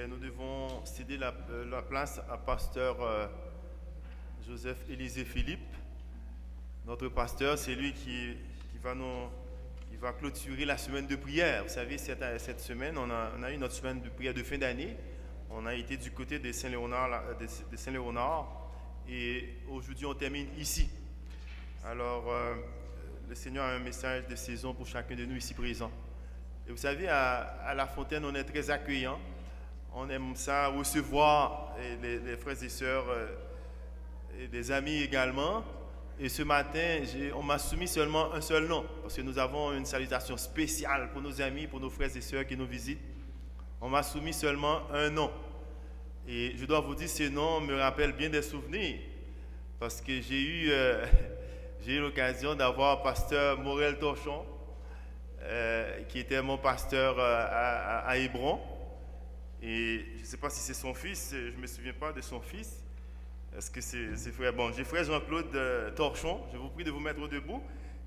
nous devons céder la place à pasteur Joseph Élisée Philippe. Notre pasteur, c'est lui qui va clôturer la semaine de prière. Vous savez, cette semaine, on a eu notre semaine de prière de fin d'année. On a été du côté de Saint-Léonard et aujourd'hui, on termine ici. Alors, le Seigneur a un message de saison pour chacun de nous ici présents. Et vous savez, à La Fontaine, on est très accueillants. On aime ça, recevoir les frères et sœurs et des amis également. Et ce matin, on m'a soumis seulement un seul nom, parce que nous avons une salutation spéciale pour nos amis, pour nos frères et sœurs qui nous visitent. On m'a soumis seulement un nom. Et je dois vous dire, ce nom me rappelle bien des souvenirs, parce que j'ai eu l'occasion d'avoir pasteur Morel Torchon, qui était mon pasteur à Hébron. Et je ne sais pas si c'est son fils, je ne me souviens pas de son fils. Est-ce que c'est frère? Bon, j'ai frère Jean-Claude Torchon, je vous prie de vous mettre debout.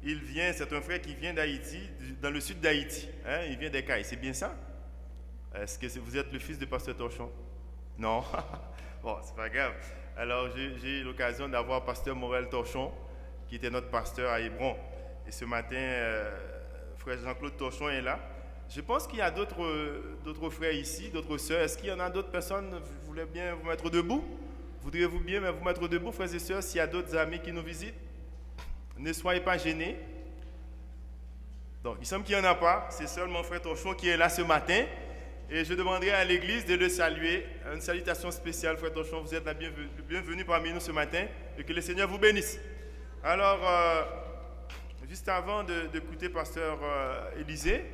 C'est un frère qui vient d'Haïti, dans le sud d'Haïti. Hein? Il vient des Cailles, c'est bien ça? Est-ce que vous êtes le fils de pasteur Torchon? Non? Bon, c'est pas grave. Alors, j'ai eu l'occasion d'avoir pasteur Morel Torchon, qui était notre pasteur à Hébron. Et ce matin, frère Jean-Claude Torchon est là. Je pense qu'il y a d'autres frères ici, d'autres sœurs. Est-ce qu'il y en a d'autres personnes? Vous voulez bien vous mettre debout? Voudriez-vous bien vous mettre debout, frères et sœurs, s'il y a d'autres amis qui nous visitent? Ne soyez pas gênés. Donc, il semble qu'il n'y en a pas. C'est seulement frère Torchon qui est là ce matin. Et je demanderai à l'église de le saluer. Une salutation spéciale, frère Torchon. Vous êtes la bienvenue parmi nous ce matin. Et que le Seigneur vous bénisse. Alors, juste avant d'écouter pasteur Élisée,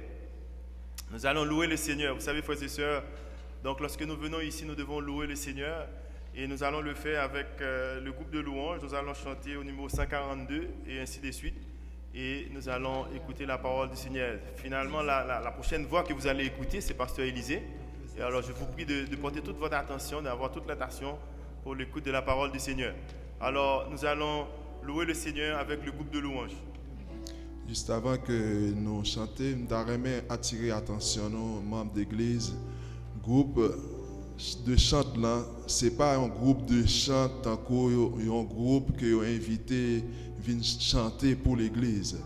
nous allons louer le Seigneur. Vous savez, frères et sœurs, donc lorsque nous venons ici, nous devons louer le Seigneur. Et nous allons le faire avec le groupe de louanges. Nous allons chanter au numéro 142 et ainsi de suite. Et nous allons écouter la parole du Seigneur. Finalement, la prochaine voix que vous allez écouter, c'est pasteur Élisée. Et alors, je vous prie de porter toute votre attention, d'avoir toute l'attention pour l'écoute de la parole du Seigneur. Alors, nous allons louer le Seigneur avec le groupe de louanges. Juste avant que nous chantions, nous allons attirer l'attention nos membres d'église. Groupe de chant là, c'est pas un groupe de chant tant qu'un groupe qui ont invité venir chanter pour l'église.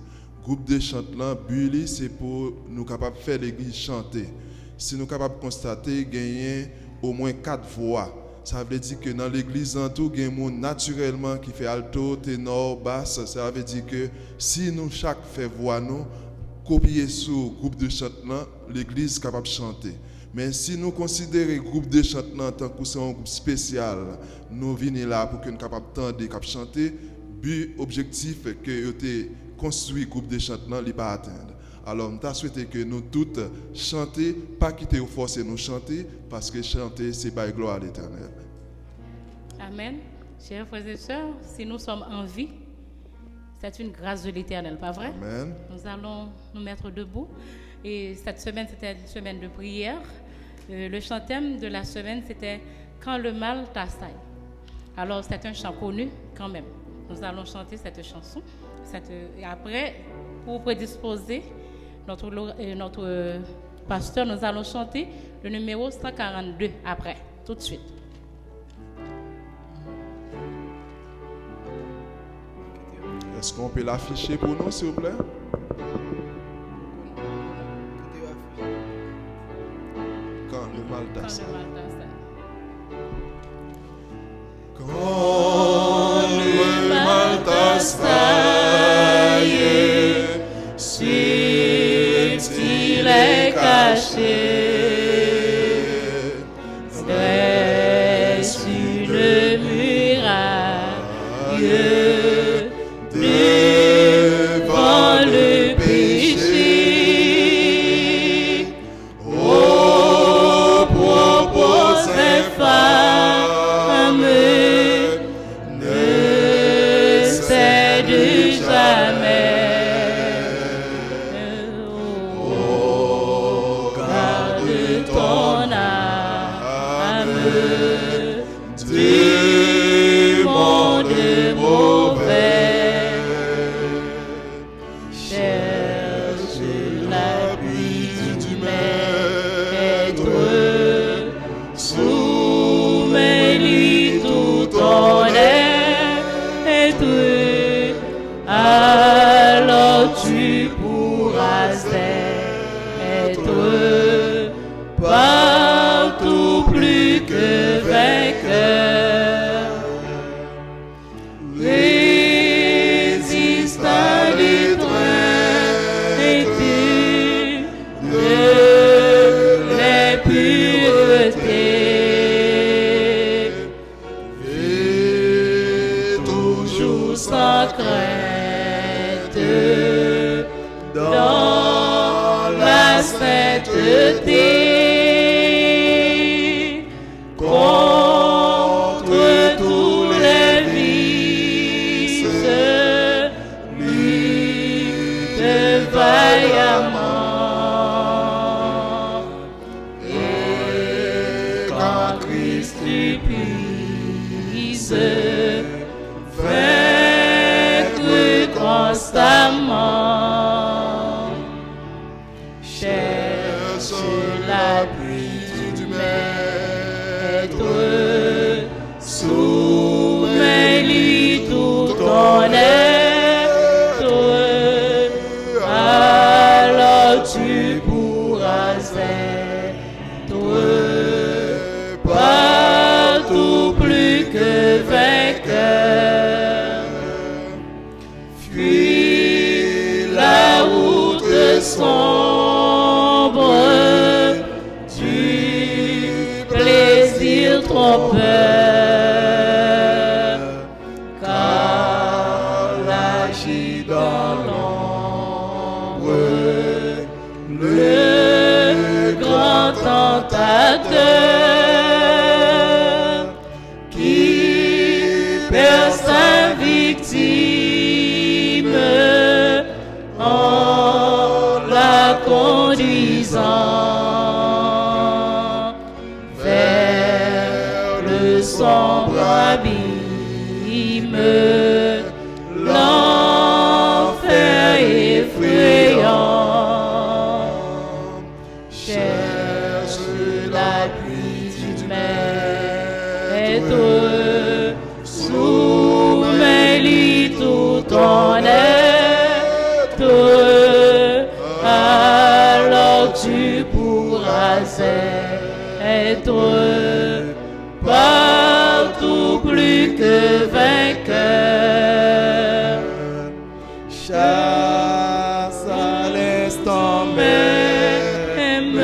Groupe de chant là, Bully, c'est pour nous capables de faire l'église chanter. Si nous capables de constater gagner au moins 4 voix. Ça veut dire que dans l'église en tout, il y a des gens naturellement qui fait alto, ténor, basse. Ça veut dire que si nous chaque fait voix nous, copier sur le groupe de chant là, l'église est capable de chanter. Mais si nous considérons le groupe de chant en tant que c'est un groupe spécial, nous venons là pour que nous soyons capables de chanter. But objectif que nous construit le groupe de chant là, il pas atteindre. Alors, nous souhaitons que nous toutes chanter, pas quitter ou forcer nous chanter, parce que chanter, c'est par gloire à l'Éternel. Amen. Chers frères et sœurs, si nous sommes en vie, c'est une grâce de l'Éternel, pas vrai? Amen. Nous allons nous mettre debout. Et cette semaine, c'était une semaine de prière. Le chant thème de la semaine, c'était « Quand le mal t'assaille ». Alors, c'est un chant connu quand même. Nous allons chanter cette chanson. Et après, pour prédisposer notre pasteur, nous allons chanter le numéro 142 après, tout de suite. Est-ce qu'on peut l'afficher pour nous, s'il vous plaît? Quand le mal t'assaille. Quand le mal t'assaille, subtil est caché, Dresse une muraille devant le péché. oh, propre plus que vainqueur. Résiste à l'étreinte de l'impureté. Vis toujours sans crainte dans la sainteté. Contre tous les vices, lutte vaillamment. Et quand Christ tu puisses vaincre constamment, cherche l'appui du Maître, soumets-lui tout ton être, alors tu pourras être partout plus que vainqueur. Fuis la route sombre du plaisir trompeur, car l'agit dans l'ombre le grand tentateur qui perd sa victime en la conduisant vers le sombre abîme, l'enfer effrayant. Cherche l'appui du Maître, soumets-lui tout ton être, alors tu pourras être partout plus que vainqueur. Chasse à l'instant même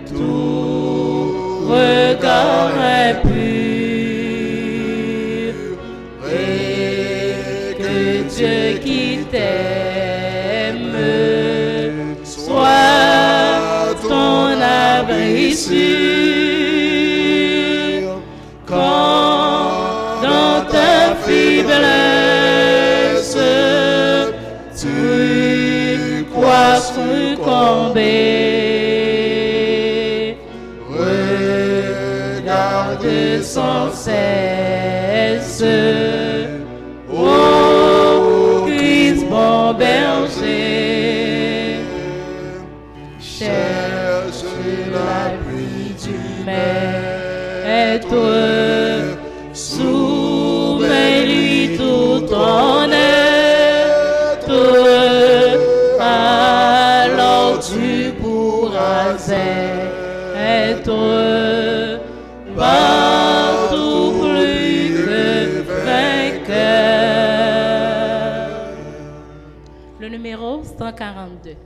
tout regard impur, et que Dieu qui t'aime soit ton abri sûr. Quand dans ta faiblesse tu crois succomber, regarde sans cesse, ô Christ bon berger. Cherche l'appui du Maître, soumets-lui tout ton être, alors tu pourras être partout plus que vainqueur. Le numéro 142.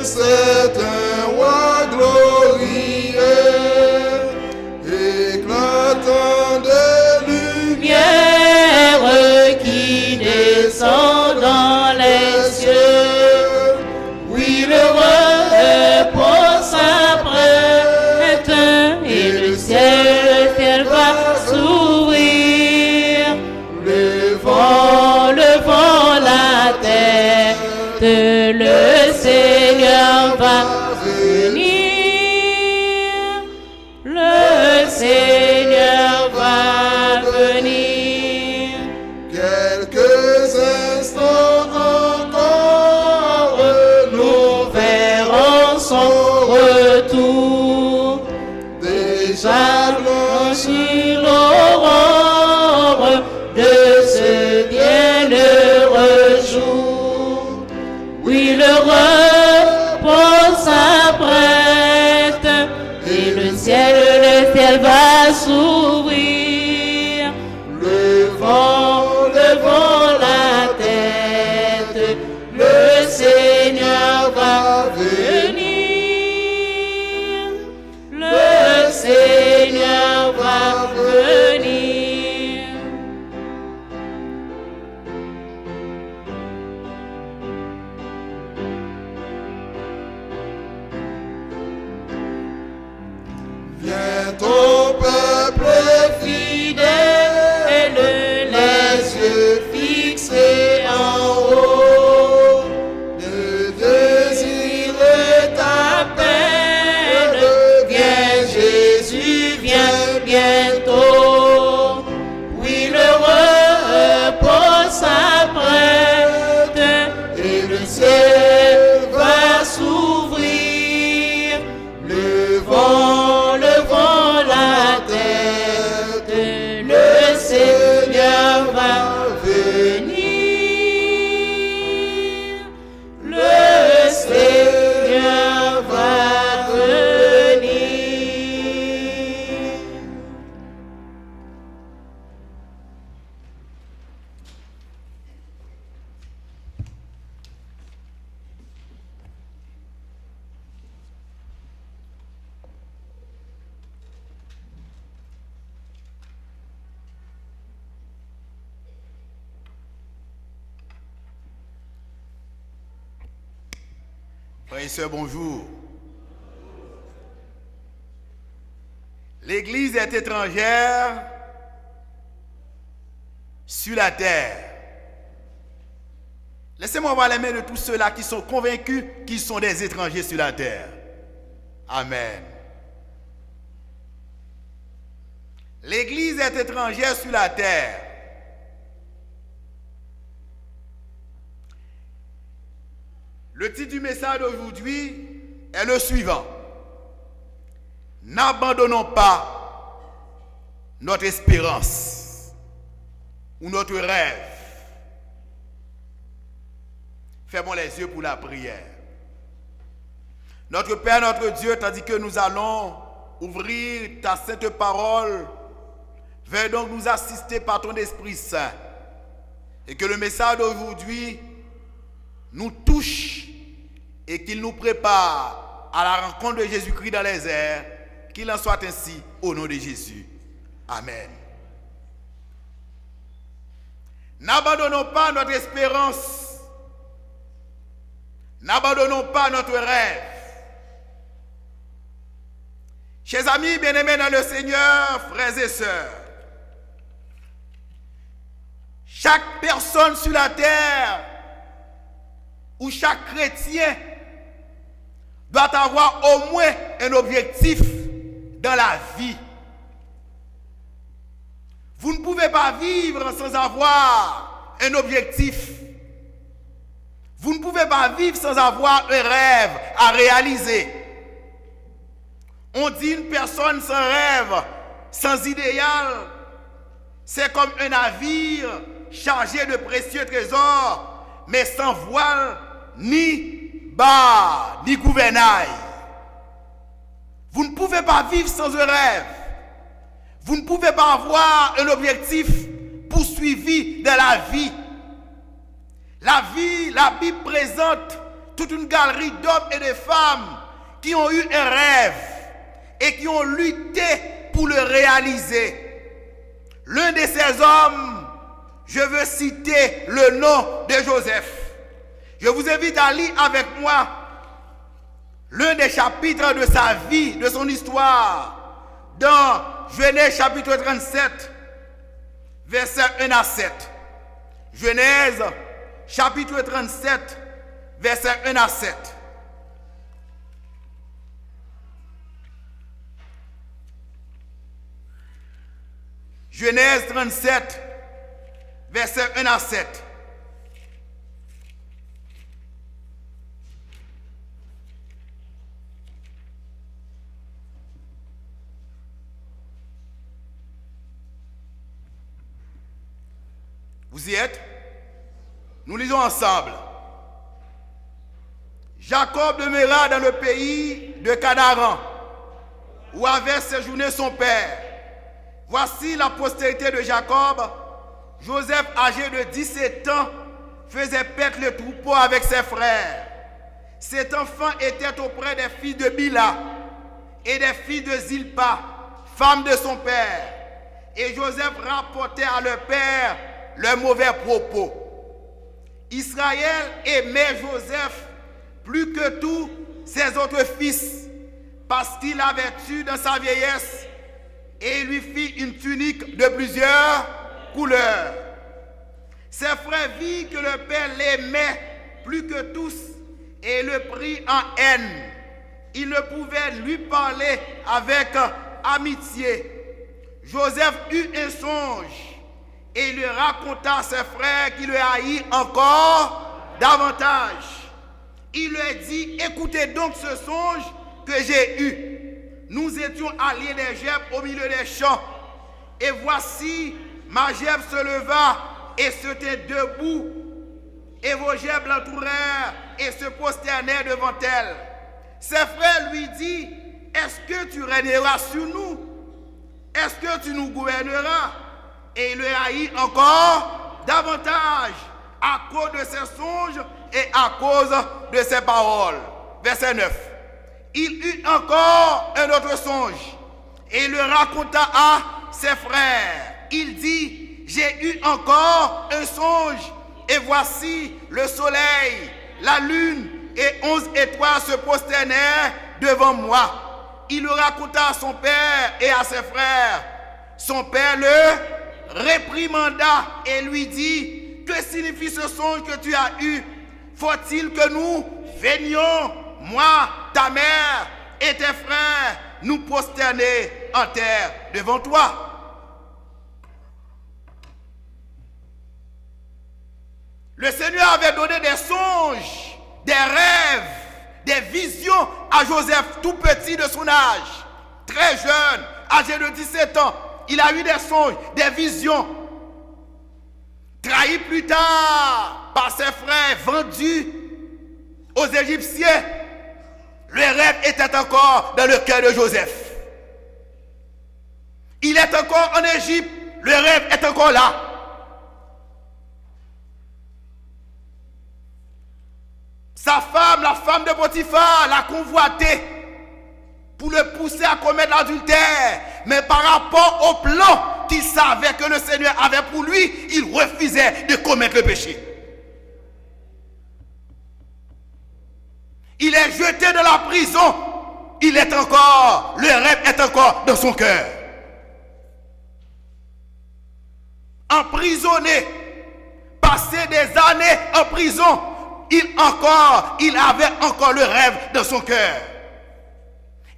c'est un roi glorieux, éclatant de lumière qui descend dans les cieux. Oui, le repos s'apprête et le ciel va s'ouvrir. Levant la tête, le Seigneur va venir. Le Seigneur va venir. quelques instants encore, Nous verrons son retour. déjà Blanchit l'aurore de ce bienheureux jour. Oui, le repos s'apprête et le ciel va s'ouvrir. Levant la tête, le Seigneur va venir. Le Seigneur va venir. Viens ton peuple fidèle, Les yeux fixés en haut, de désirer ta peine. paix. Viens Jésus, viens bientôt. Oui, le repos s'apprête et le ciel va s'ouvrir. Levant la tête, le Seigneur va venir. Le Seigneur va venir. Frères et sœurs, bonjour. L'Église est étrangère sur la terre. Laissez-moi voir les mains de tous ceux-là qui sont convaincus qu'ils sont des étrangers sur la terre. Amen. L'Église est étrangère sur la terre. Le titre du message d'aujourd'hui est le suivant. N'abandonnons pas notre espérance ou notre rêve. Fermons les yeux pour la prière. Notre Père, notre Dieu, tandis que nous allons ouvrir ta sainte parole, veuille donc nous assister par ton Esprit Saint et que le message d'aujourd'hui nous touche et qu'il nous prépare à la rencontre de Jésus-Christ dans les airs, qu'il en soit ainsi au nom de Jésus. Amen. N'abandonnons pas notre espérance, n'abandonnons pas notre rêve. Chers amis bien-aimés dans le Seigneur, frères et sœurs, chaque personne sur la terre ou chaque chrétien doit avoir au moins un objectif dans la vie. Vous ne pouvez pas vivre sans avoir un objectif. Vous ne pouvez pas vivre sans avoir un rêve à réaliser. On dit une personne sans rêve, sans idéal, c'est comme un navire chargé de précieux trésors, mais sans voile, ni barre, ni gouvernail. Vous ne pouvez pas vivre sans un rêve. Vous ne pouvez pas avoir un objectif poursuivi dans la vie. La vie, la Bible présente toute une galerie d'hommes et de femmes qui ont eu un rêve et qui ont lutté pour le réaliser. L'un de ces hommes, je veux citer le nom de Joseph. Je vous invite à lire avec moi l'un des chapitres de sa vie, de son histoire, dans Genèse chapitre 37, versets 1 à 7. Genèse chapitre 37, versets 1 à 7. Genèse 37, versets 1 à 7. Vous y êtes? Nous lisons ensemble. Jacob demeura dans le pays de Canaan, où avait séjourné son père. Voici la postérité de Jacob. Joseph, âgé de 17 ans, faisait paître le troupeau avec ses frères. Cet enfant était auprès des filles de Bila et des filles de Zilpa, femme de son père. Et Joseph rapportait à leur père leurs mauvais propos. Israël aimait Joseph plus que tous ses autres fils, parce qu'il avait eu dans sa vieillesse, et il lui fit une tunique de plusieurs couleurs. Ses frères virent que le père l'aimait plus que tous, et le prit en haine. Il ne pouvait lui parler avec amitié. Joseph eut un songe, et il lui raconta à ses frères qui le haït encore davantage. Il leur dit, écoutez donc ce songe que j'ai eu. Nous étions alliés des gerbes au milieu des champs. Et voici, ma gerbe se leva et se tint debout. Et vos gerbes l'entourèrent et se prosternèrent devant elle. Ses frères lui disent, est-ce que tu régneras sur nous? Est-ce que tu nous gouverneras? Et il le haït encore davantage à cause de ses songes et à cause de ses paroles. Verset 9. Il eut encore un autre songe et il le raconta à ses frères. Il dit, j'ai eu encore un songe et voici le soleil, la lune et 11 étoiles se prosternèrent devant moi. Il le raconta à son père et à ses frères. Son père le réprimanda et lui dit, que signifie ce songe que tu as eu? Faut-il que nous venions, moi, ta mère et tes frères, nous prosterner en terre devant toi? Le Seigneur avait donné des songes, des rêves, des visions à Joseph, tout petit de son âge, très jeune, âgé de 17 ans. Il a eu des songes, des visions. Trahi plus tard par ses frères, vendu aux Égyptiens, le rêve était encore dans le cœur de Joseph. Il est encore en Égypte, le rêve est encore là. Sa femme, la femme de Potiphar, l'a convoité pour le pousser à commettre l'adultère. Mais par rapport au plan qu'il savait que le Seigneur avait pour lui, il refusait de commettre le péché. Il est jeté de la prison. Il est encore, le rêve est encore dans son cœur. Emprisonné, passé des années en prison, il avait encore le rêve dans son cœur.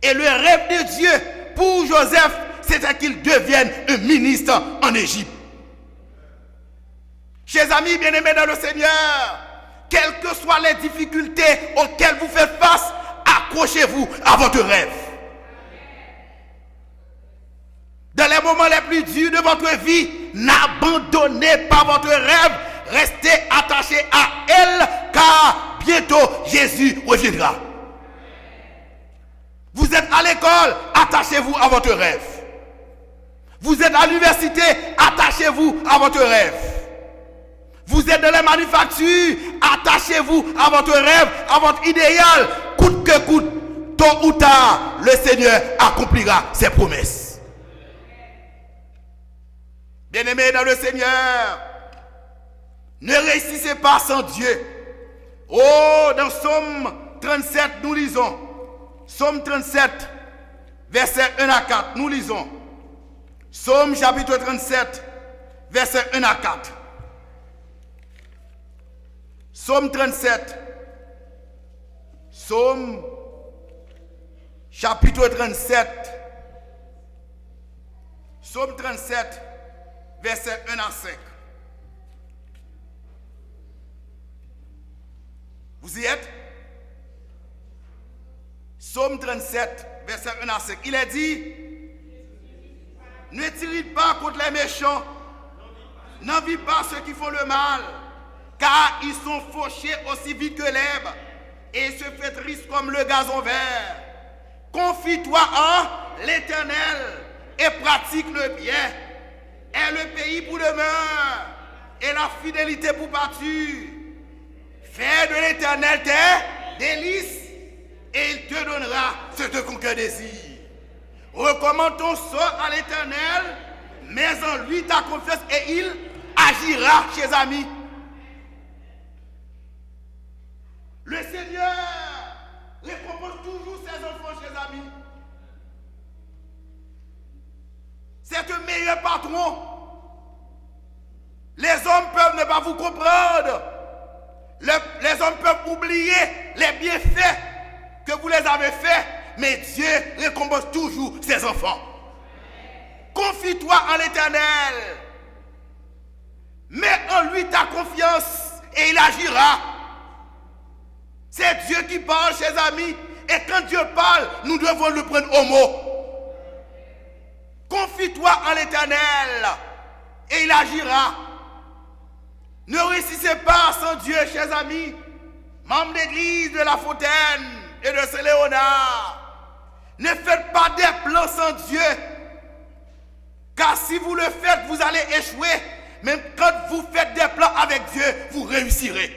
Et le rêve de Dieu pour Joseph, c'était qu'il devienne un ministre en Égypte. Chers amis bien-aimés dans le Seigneur, quelles que soient les difficultés auxquelles vous faites face, accrochez-vous à votre rêve. Dans les moments les plus durs de votre vie, n'abandonnez pas votre rêve, restez attachés à elle, car bientôt Jésus reviendra. Vous êtes à l'école, attachez-vous à votre rêve. Vous êtes à l'université, attachez-vous à votre rêve. Vous êtes dans les manufactures. Attachez-vous à votre rêve, à votre idéal. Coûte que coûte, tôt ou tard, le Seigneur accomplira ses promesses. Bien-aimés dans le Seigneur, ne réussissez pas sans Dieu. Oh, dans Somme 37, nous lisons. Somme 37, versets 1 à 4, nous lisons. Somme chapitre 37, versets 1 à 4. Somme 37. Somme chapitre 37. Somme 37, versets 1 à 5. Vous y êtes? Somme 37, verset 1 à 5. Il est dit, ne tirez pas contre les méchants, n'envie pas ceux qui font le mal, car ils sont fauchés aussi vite que l'herbe et se flétrissent comme le gazon vert. Confie-toi en l'Éternel et pratique le bien. Aie le pays pour demeure et la fidélité pour pâture. Fais de l'Éternel tes délices et il te donnera ce que ton cœur désire. Recommande ton sort à l'Éternel, mets en lui ta confiance et il agira, chers amis. Le Seigneur récompense toujours ses enfants, chers amis. C'est un meilleur patron. Les hommes peuvent ne pas vous comprendre. Les hommes peuvent oublier les bienfaits que vous les avez faits, mais Dieu récompense toujours ses enfants. Confie-toi en l'Éternel. Mets en lui ta confiance et il agira. C'est Dieu qui parle, chers amis. Et quand Dieu parle, nous devons le prendre au mot. Confie-toi en l'Éternel et il agira. Ne réussissez pas sans Dieu, chers amis, membres d'église de la Fontaine et de Saint-Léonard. Ne faites pas des plans sans Dieu. Car si vous le faites, vous allez échouer. Même quand vous faites des plans avec Dieu, vous réussirez.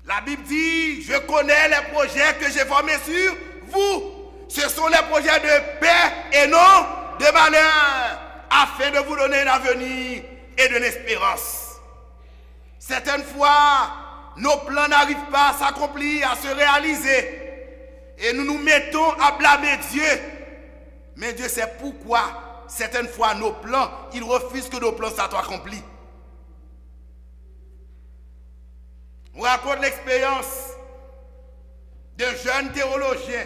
La Bible dit, je connais les projets que j'ai formés sur vous. Ce sont les projets de paix et non de malheur, afin de vous donner un avenir et de l'espérance. Certaines fois, nos plans n'arrivent pas à s'accomplir, à se réaliser. Et nous nous mettons à blâmer Dieu. Mais Dieu sait pourquoi, certaines fois, nos plans, il refuse que nos plans soient accomplis. On raconte l'expérience d'un jeune théologien.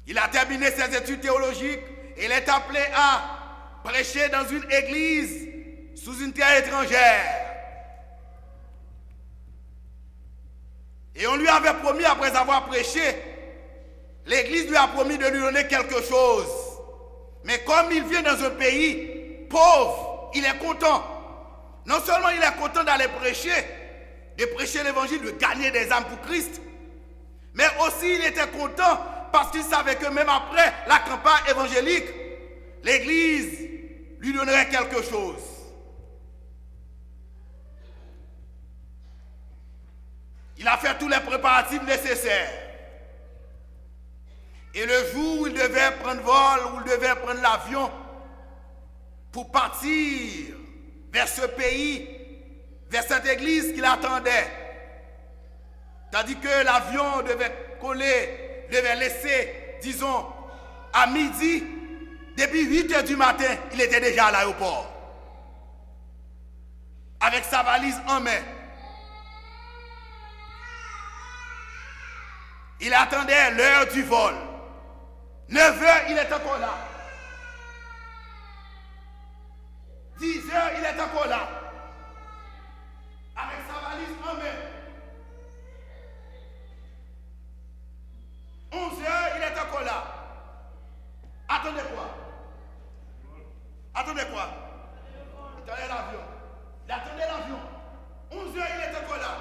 Il a terminé ses études théologiques et il est appelé à prêcher dans une église sous une terre étrangère. Et on lui avait promis, après avoir prêché, l'église lui a promis de lui donner quelque chose. Mais comme il vient dans un pays pauvre, il est content. Non seulement il est content d'aller prêcher, de prêcher l'évangile, de gagner des âmes pour Christ, mais aussi il était content parce qu'il savait que même après la campagne évangélique, l'église lui donnerait quelque chose. Il a fait tous les préparatifs nécessaires. Et le jour où il devait prendre vol, où il devait prendre l'avion pour partir vers ce pays, vers cette église qu'il attendait, tandis que l'avion devait coller, devait laisser, disons, à midi, depuis 8h du matin, il était déjà à l'aéroport, avec sa valise en main. Il attendait l'heure du vol. 9h, il est encore là. 10h, il est encore là. Avec sa valise en main. 11h, il est encore là. Attendez quoi? Attendez quoi? Il attendait l'avion. Il attendait l'avion. 11h, il est encore là.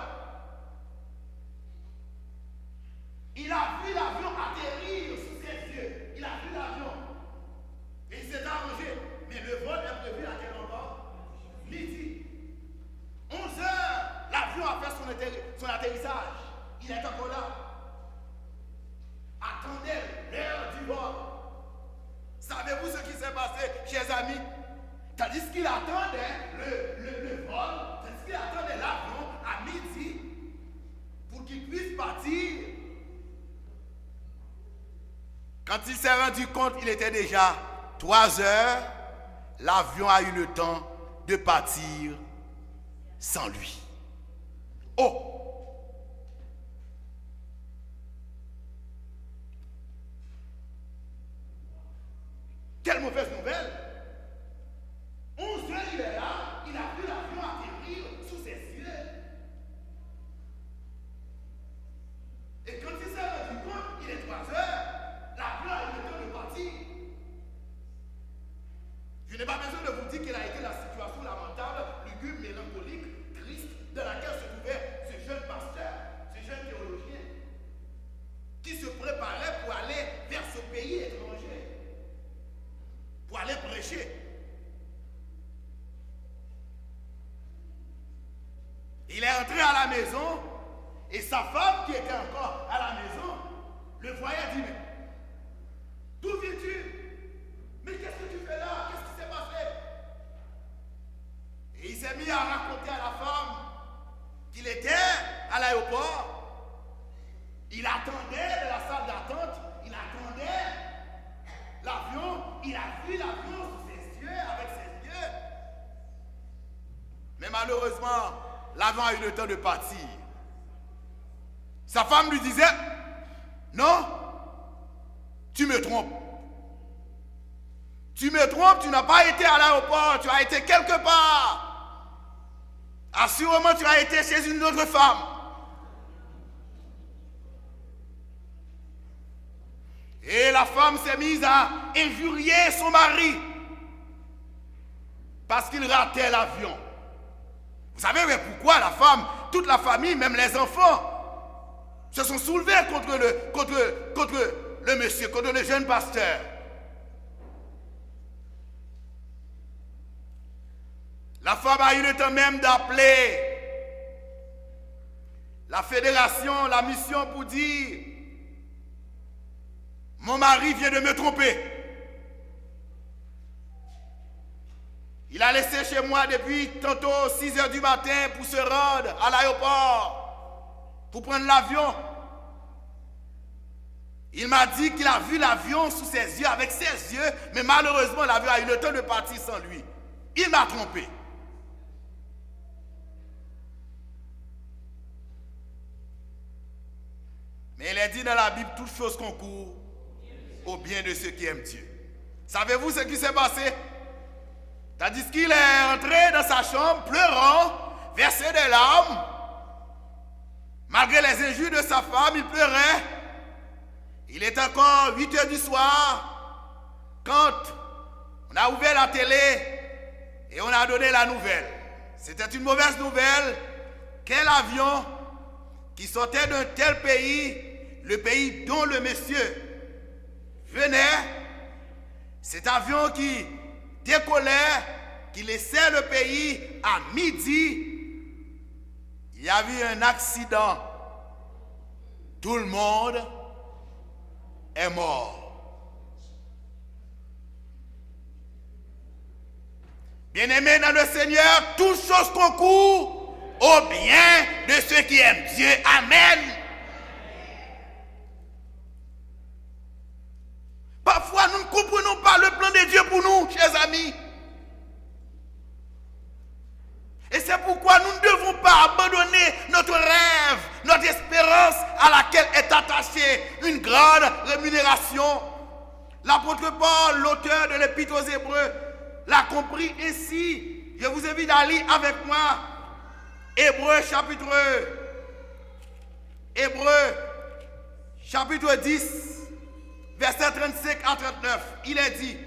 Il a vu l'avion atterrir sous ses yeux. Il a vu l'avion. Et il s'est arrangé il est encore là. Attendez l'heure du vol. Savez-vous ce qui s'est passé, chers amis? Tandis qu'il attendait le vol, tandis qu'il attendait l'avion à midi pour qu'il puisse partir. Quand il s'est rendu compte, il était déjà 3 heures. L'avion a eu le temps de partir sans lui. Oh! Quelle mauvaise nouvelle! 11 heures, il est là, il a vu l'avion atterrir sous ses yeux. Et quand il s'est rendu compte, il est 3 heures, l'avion a eu le temps de partir. Je n'ai pas besoin de vous dire quelle a été la situation lamentable, lugubre, mélancolique, triste, dans laquelle se trouvait ce jeune pasteur, ce jeune théologien, qui se préparait pour aller vers ce pays étranger, pour aller prêcher. Il est entré à la maison et sa femme qui était encore à la maison le voyait dire, mais d'où viens-tu? Mais qu'est-ce que tu fais là? Qu'est-ce qui s'est passé? Et il s'est mis à raconter à la femme qu'il était à l'aéroport. Il attendait de la salle d'attente, il attendait l'avion, il a vu l'avion sous ses yeux, avec ses yeux. Mais malheureusement, l'avion a eu le temps de partir. Sa femme lui disait, non, tu me trompes. Tu me trompes, tu n'as pas été à l'aéroport, tu as été quelque part. Assurément, tu as été chez une autre femme. Et la femme s'est mise à injurier son mari parce qu'il ratait l'avion. Vous savez mais pourquoi la femme, toute la famille, même les enfants, se sont soulevés contre le monsieur, contre le jeune pasteur. La femme a eu le temps même d'appeler la fédération, la mission pour dire « Mon mari vient de me tromper. Il a laissé chez moi depuis tantôt 6 heures du matin pour se rendre à l'aéroport, pour prendre l'avion. Il m'a dit qu'il a vu l'avion sous ses yeux, avec ses yeux, mais malheureusement l'avion a eu le temps de partir sans lui. Il m'a trompé. » Mais il est dit dans la Bible, toutes choses concourent au bien de ceux qui aiment Dieu. Savez-vous ce qui s'est passé? Tandis qu'il est entré dans sa chambre, pleurant, versé des larmes, malgré les injures de sa femme, il pleurait. Il est encore 8 heures du soir, quand on a ouvert la télé et on a donné la nouvelle. C'était une mauvaise nouvelle. Quel avion qui sortait d'un tel pays, le pays dont le monsieur venait, cet avion qui décollait, qui laissait le pays à midi, il y a eu un accident. Tout le monde est mort. Bien-aimés dans le Seigneur, toutes choses concourent au bien de ceux qui aiment Dieu. Amen. Parfois, nous ne comprenons pas le plan de Dieu pour nous, chers amis. Et c'est pourquoi nous ne devons pas abandonner notre rêve, notre espérance à laquelle est attachée une grande rémunération. L'apôtre Paul, l'auteur de l'Épître aux Hébreux, l'a compris ainsi. Je vous invite à lire avec moi Hébreux chapitre 10, versets 35 à 39. Il est dit,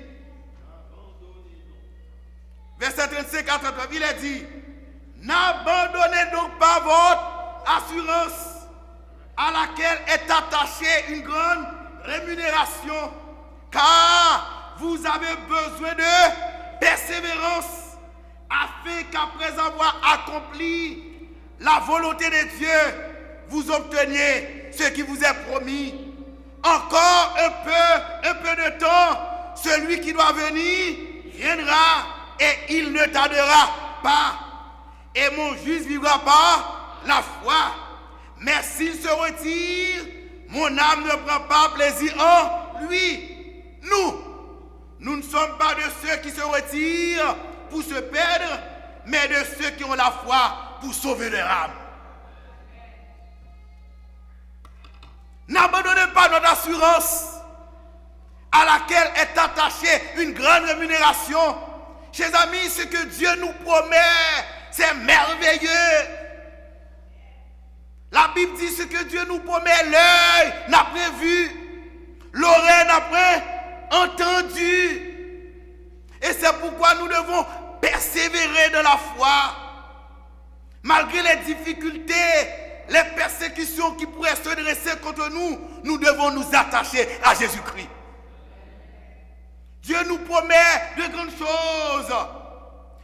verset 35 à 39, il est dit, n'abandonnez donc pas votre assurance à laquelle est attachée une grande rémunération, car vous avez besoin de persévérance, afin qu'après avoir accompli la volonté de Dieu, vous obteniez ce qui vous est promis. Encore un peu de temps, celui qui doit venir viendra et il ne tardera pas. Et mon juste vivra par la foi. Mais s'il se retire, mon âme ne prend pas plaisir en lui. Nous ne sommes pas de ceux qui se retirent pour se perdre, mais de ceux qui ont la foi pour sauver leur âme. N'abandonnez pas notre assurance à laquelle est attachée une grande rémunération. Chers amis, ce que Dieu nous promet, c'est merveilleux. La Bible dit ce que Dieu nous promet, l'œil n'a pas vu, l'oreille n'a pas entendu. Et c'est pourquoi nous devons persévérer dans la foi. Malgré les difficultés, les persécutions qui pourraient se dresser contre nous, nous devons nous attacher à Jésus-Christ. Dieu nous promet de grandes choses.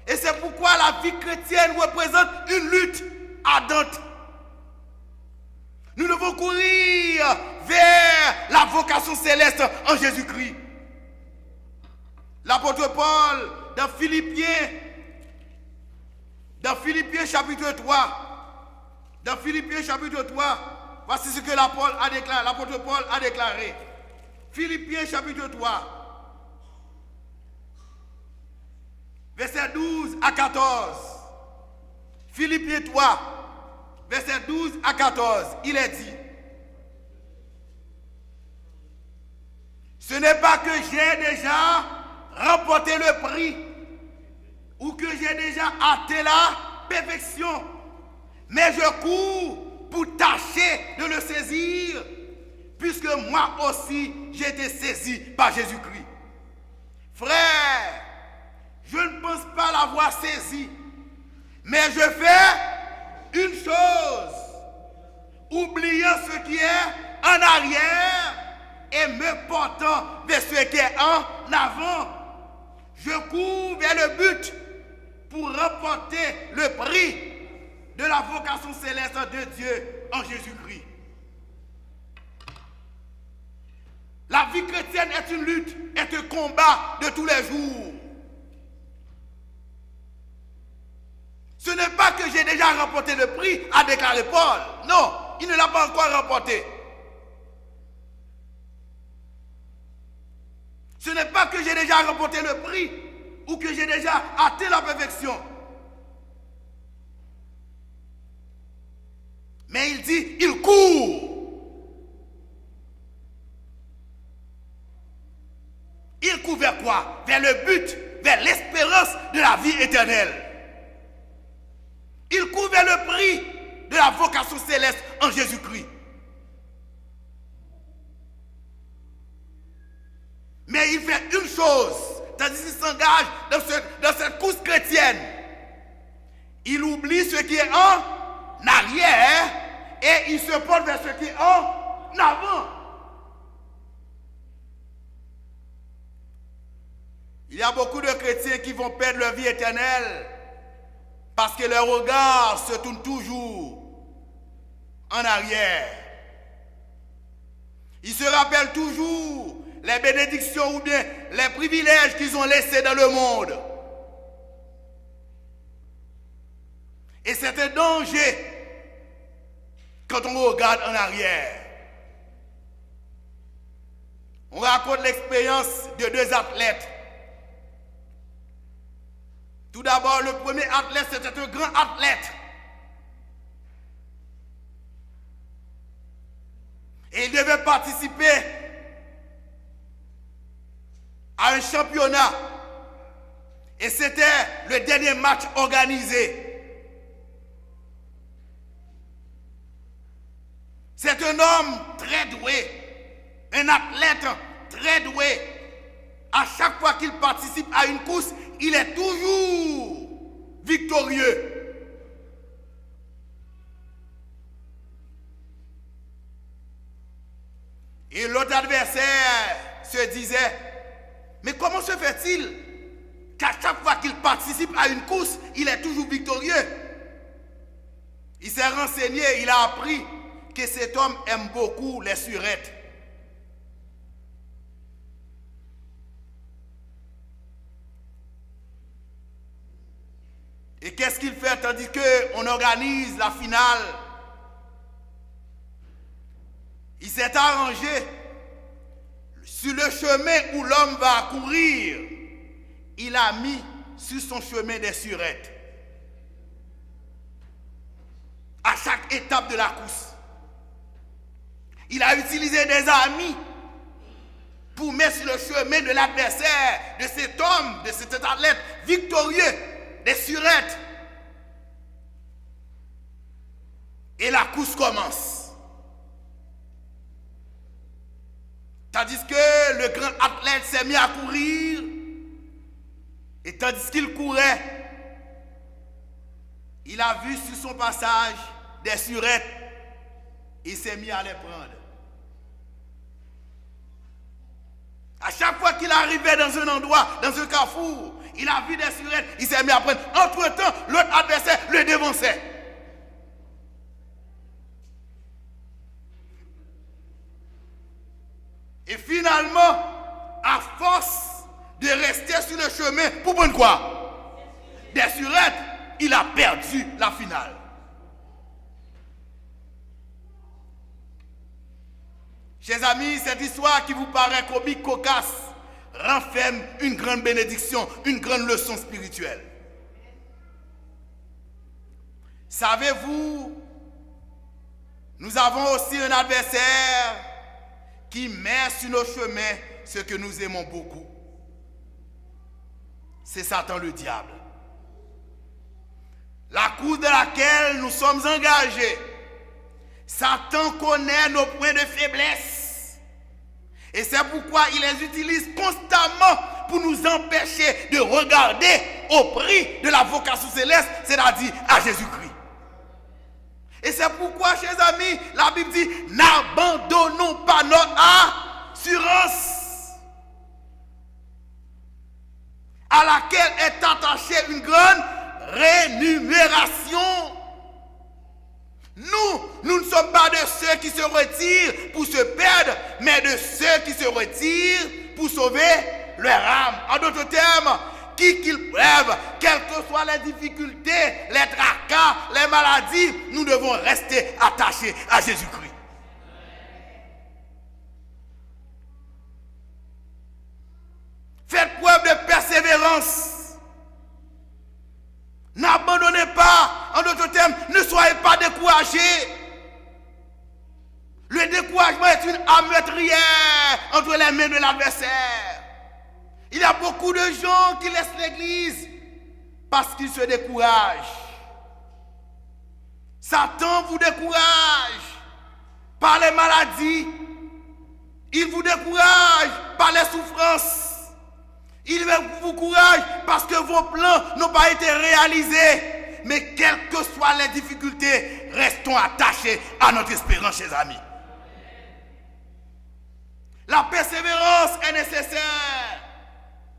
Et c'est pourquoi la vie chrétienne représente une lutte ardente. Nous devons courir vers la vocation céleste en Jésus-Christ. L'apôtre Paul, dans Philippiens chapitre 3, voici ce que l'apôtre Paul a déclaré. Philippiens chapitre 3, versets 12 à 14. Philippiens 3, versets 12 à 14, il est dit: ce n'est pas que j'ai déjà remporté le prix ou que j'ai déjà atteint la perfection, mais je cours pour tâcher de le saisir, puisque moi aussi j'ai été saisi par Jésus-Christ. Frère, je ne pense pas l'avoir saisi, mais je fais une chose, oubliant ce qui est en arrière et me portant vers ce qui est en avant. Je cours vers le but pour remporter le prix de la vocation céleste de Dieu en Jésus-Christ. La vie chrétienne est une lutte, est un combat de tous les jours. Ce n'est pas que j'ai déjà remporté le prix, a déclaré Paul. Non, il ne l'a pas encore remporté. Ce n'est pas que j'ai déjà remporté le prix ou que j'ai déjà atteint la perfection. Mais il dit, il court. Il court vers quoi? Vers le but, vers l'espérance de la vie éternelle. Il court vers le prix de la vocation céleste en Jésus-Christ. Mais il fait une chose, tandis qu'il s'engage dans cette course chrétienne. Il oublie ce qui est en arrière et il se porte vers ce qui est en avant. Il y a beaucoup de chrétiens qui vont perdre leur vie éternelle parce que leur regard se tourne toujours en arrière. Ils se rappellent toujours les bénédictions ou bien les privilèges qu'ils ont laissés dans le monde. Et c'est un danger quand on regarde en arrière. On raconte l'expérience de deux athlètes. Tout d'abord, le premier athlète, c'était un grand athlète. Et il devait participer à un championnat. Et c'était le dernier match organisé. C'est un homme très doué, un athlète très doué. À chaque fois qu'il participe à une course, il est toujours victorieux. Et l'autre adversaire se disait, mais comment se fait-il qu'à chaque fois qu'il participe à une course, il est toujours victorieux? Il s'est renseigné, il a appris que cet homme aime beaucoup les surettes. Et qu'est-ce qu'il fait tandis qu'on organise la finale? Il s'est arrangé sur le chemin où l'homme va courir. Il a mis sur son chemin des surettes. À chaque étape de la course. Il a utilisé des amis pour mettre sur le chemin de l'adversaire, de cet homme, de cet athlète victorieux, des surettes. Et la course commence. Tandis que le grand athlète s'est mis à courir, et tandis qu'il courait, il a vu sur son passage des surettes. Il s'est mis à les prendre. À chaque fois qu'il arrivait dans un endroit, dans un carrefour, il a vu des surettes, il s'est mis à prendre. Entre-temps, l'autre adversaire le dévançait. Et finalement, à force de rester sur le chemin, pour prendre quoi? Des surettes, il a perdu la finale. Chers amis, cette histoire qui vous paraît comique, cocasse, renferme une grande bénédiction, une grande leçon spirituelle. Savez-vous, nous avons aussi un adversaire qui met sur nos chemins ce que nous aimons beaucoup. C'est Satan le diable. La course de laquelle nous sommes engagés, Satan connaît nos points de faiblesse. Et c'est pourquoi il les utilise constamment pour nous empêcher de regarder au prix de la vocation céleste, c'est-à-dire à Jésus-Christ. Et c'est pourquoi, chers amis, la Bible dit, n'abandonnons pas notre assurance, à laquelle est attachée une grande rémunération. Nous ne sommes pas de ceux qui se retirent pour se perdre, mais de ceux qui se retirent pour sauver leur âme. En d'autres termes, qui qu'ils prêvent, quelles que soient les difficultés, les tracas, les maladies, nous devons rester attachés à Jésus-Christ. Faites preuve de persévérance. N'abandonnez pas. En d'autres termes, ne soyez pas découragés. Le découragement est une arme meurtrière entre les mains de l'adversaire. Il y a beaucoup de gens qui laissent l'église parce qu'ils se découragent. Satan vous décourage par les maladies. Il vous décourage par les souffrances. Il vous décourage parce que vos plans n'ont pas été réalisés. Mais quelles que soient les difficultés, restons attachés à notre espérance, chers amis. La persévérance est nécessaire.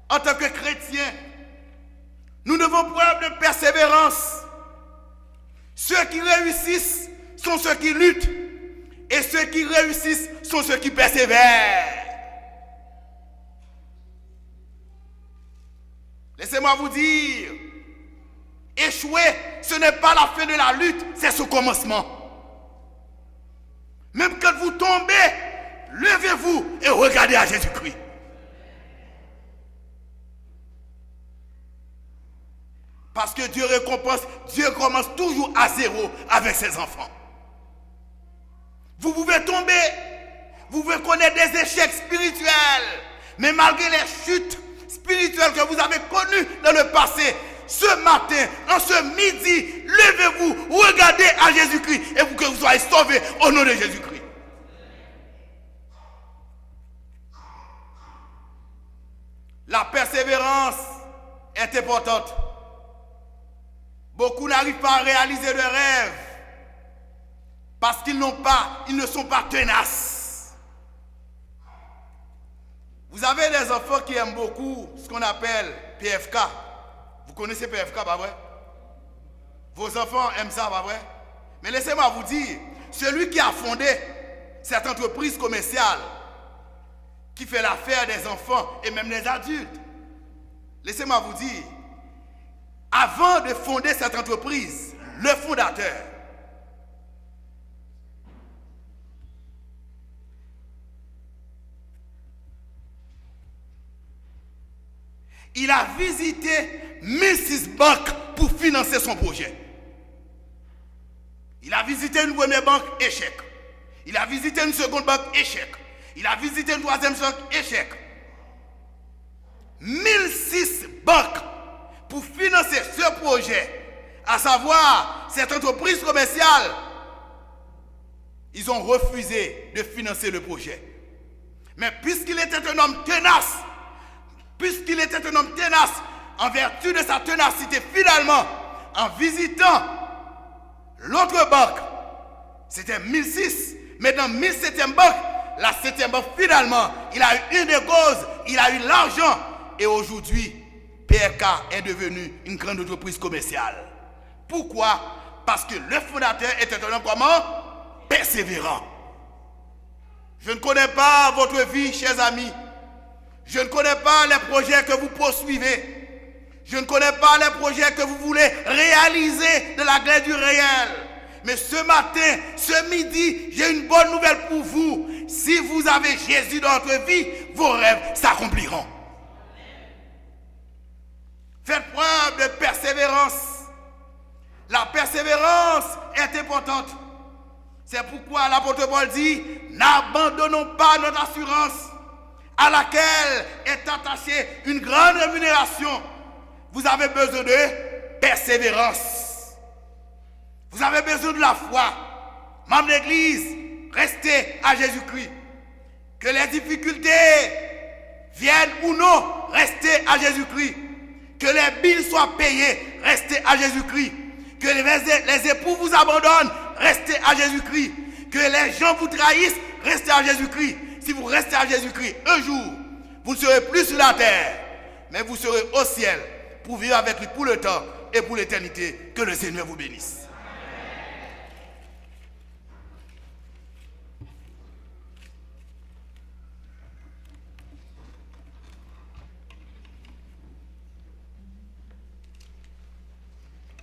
En tant que chrétiens, nous devons preuve de persévérance. Ceux qui réussissent sont ceux qui luttent. Et ceux qui réussissent sont ceux qui persévèrent. Laissez-moi vous dire, échouer, ce n'est pas la fin de la lutte, c'est son commencement. Même quand vous tombez, levez-vous et regardez à Jésus-Christ. Parce que Dieu récompense, Dieu commence toujours à zéro avec ses enfants. Vous pouvez tomber, vous pouvez connaître des échecs spirituels, mais malgré les chutes spirituelles que vous avez connues dans le passé, ce matin, en ce midi, levez-vous, regardez à Jésus-Christ et que vous soyez sauvés au nom de Jésus-Christ. La persévérance est importante. Beaucoup n'arrivent pas à réaliser leurs rêves parce qu'ils ne sont pas tenaces. Vous avez des enfants qui aiment beaucoup ce qu'on appelle PFK. Vous connaissez PFK, pas vrai? Vos enfants aiment ça, pas vrai? Mais laissez-moi vous dire, celui qui a fondé cette entreprise commerciale qui fait l'affaire des enfants et même des adultes, laissez-moi vous dire, avant de fonder cette entreprise, le fondateur, il a visité 1006 banques pour financer son projet. Il a visité une première banque, échec. Il a visité une seconde banque, échec. Il a visité une troisième banque, échec. 1006 banques pour financer ce projet, à savoir cette entreprise commerciale. Ils ont refusé de financer le projet. Mais puisqu'il était un homme tenace, en vertu de sa ténacité, finalement, en visitant l'autre banque, c'était 1006, mais dans 1007e banque, la 7e banque, finalement, il a eu une des causes, il a eu l'argent, et aujourd'hui, PRK est devenu une grande entreprise commerciale. Pourquoi? Parce que le fondateur était un homme comment? Persévérant. Je ne connais pas votre vie, chers amis. Je ne connais pas les projets que vous poursuivez. Je ne connais pas les projets que vous voulez réaliser de la gré du réel. Mais ce matin, ce midi, j'ai une bonne nouvelle pour vous. Si vous avez Jésus dans votre vie, vos rêves s'accompliront. Faites preuve de persévérance. La persévérance est importante. C'est pourquoi l'apôtre Paul dit, n'abandonnons pas notre assurance, à laquelle est attachée une grande rémunération. Vous avez besoin de persévérance. Vous avez besoin de la foi. Membre d'église, restez à Jésus-Christ. Que les difficultés viennent ou non, restez à Jésus-Christ. Que les billes soient payées, restez à Jésus-Christ. Que les époux vous abandonnent, restez à Jésus-Christ. Que les gens vous trahissent, restez à Jésus-Christ. Si vous restez à Jésus-Christ, un jour, vous ne serez plus sur la terre, mais vous serez au ciel pour vivre avec lui pour le temps et pour l'éternité. Que le Seigneur vous bénisse.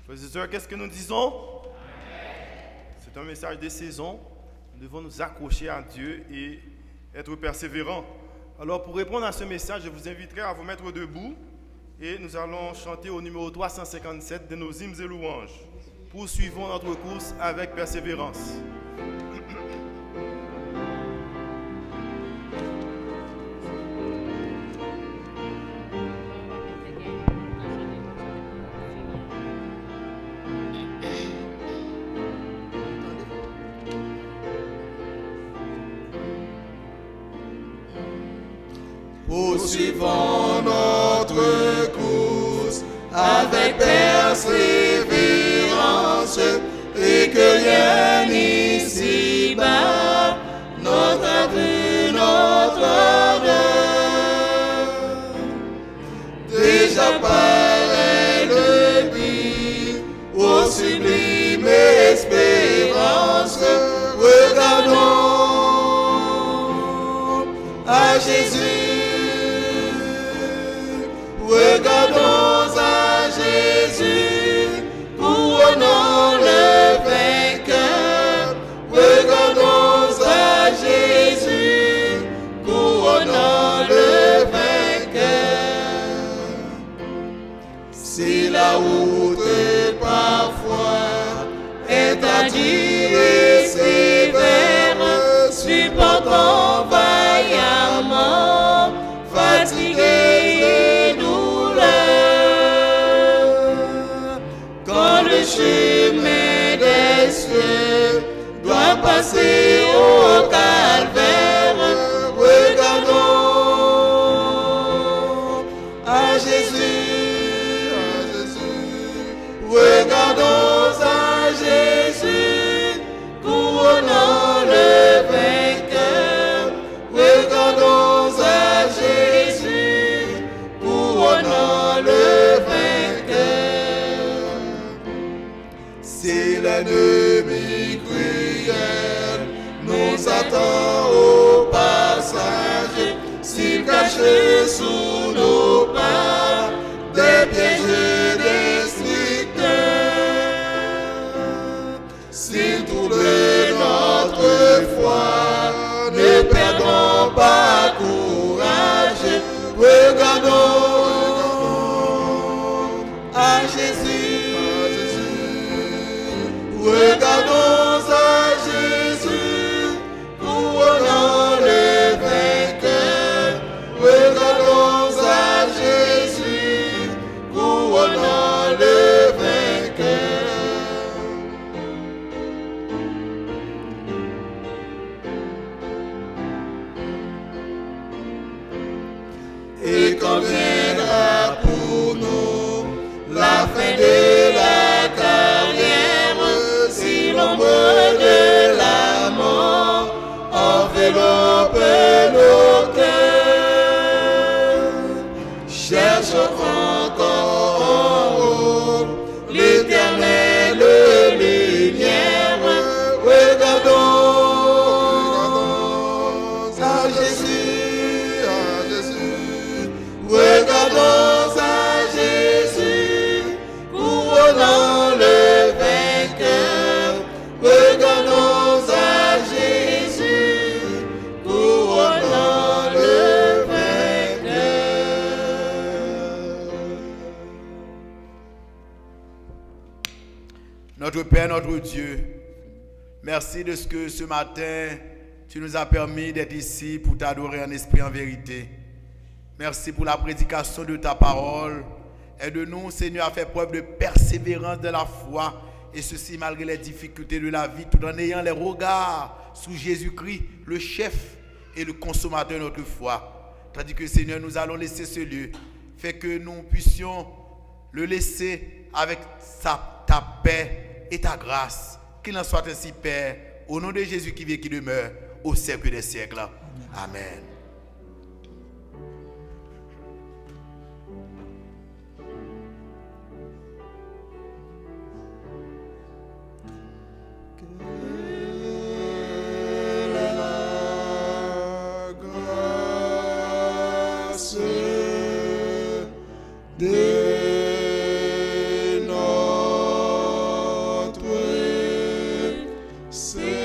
Frères et sœurs, qu'est-ce que nous disons? C'est un message de saison. Nous devons nous accrocher à Dieu et être persévérants. Alors, pour répondre à ce message, je vous inviterai à vous mettre debout et nous allons chanter au numéro 357 de nos hymnes et louanges. Poursuivons notre course avec persévérance. Poursuivons notre course avec persévérance et que rien ici-bas notre honneur. Déjà paraît le but aux sublimes espérances. Regardons à Jésus. Regardons à Jésus, couronnons le vainqueur. Regardons à Jésus, couronnons le vainqueur. Si la route parfois est ardue et sévère, supportons vaillamment, fatigués. Le chemin des cieux doit passer au calvaire. Regardons à Jésus, regardons à Jésus, Si l'ennemi cruel nous attend au passage, s'il cache sous nos pas des pièges et des stricteurs, s'il trouble notre foi, ne perdons pas courage, regardons à Jésus, regardons à Jésus, couronnant le vainqueur, regardons à Jésus, couronnant le vainqueur. Et quand viendra pour nous la fin de la carrière, si l'ombre de la mort enveloppe nos cœurs, cherchons encore en haut l'éternelle lumière, regardons à Jésus, regardons à Jésus, couronnant le vainqueur, regardons à Jésus, couronnant le vainqueur. Notre Père, notre Dieu, merci de ce que ce matin, tu nous as permis d'être ici pour t'adorer en esprit, en vérité. Merci pour la prédication de ta parole. Aide-nous, Seigneur, à faire preuve de persévérance de la foi, et ceci malgré les difficultés de la vie, tout en ayant les regards sur Jésus-Christ, le chef et le consommateur de notre foi. Tandis que, Seigneur, nous allons laisser ce lieu. Fais que nous puissions le laisser avec ta paix et ta grâce. Qu'il en soit ainsi, Père, au nom de Jésus qui vit et qui demeure au siècle des siècles. Amen. De notre Seigneur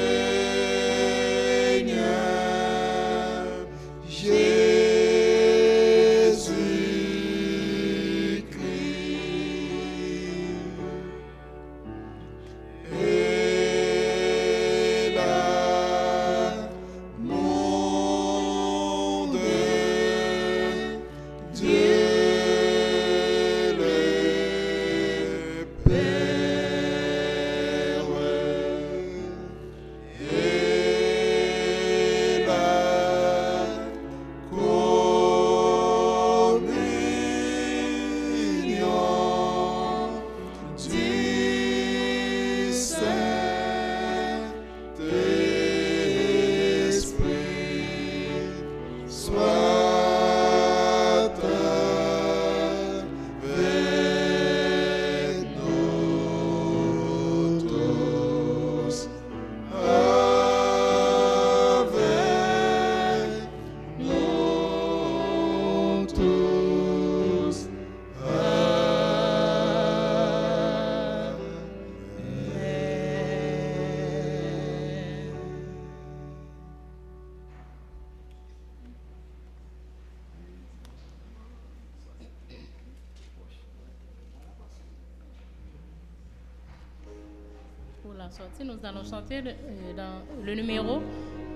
Pour la sortie, nous allons chanter dans le numéro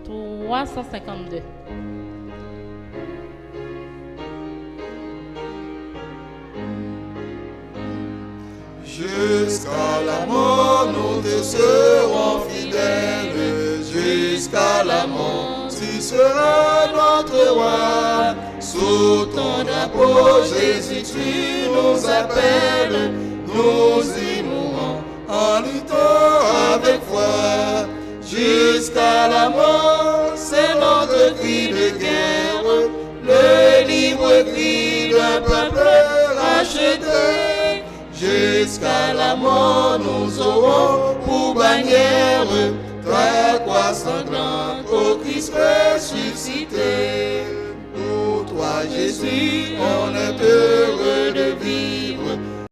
352. Jusqu'à la mort, nous te serons fidèles. Jusqu'à la mort, tu seras notre roi. Sous ton drapeau, Jésus, tu nous appelles. Nous y mourrons en luttant avec foi. Jusqu'à la mort, c'est notre cri de guerre. Le libre cri d'un peuple racheté. Jusqu'à jusqu'à la mort nous aurons pour bannière ta croix sanglante, ô Christ ressuscité.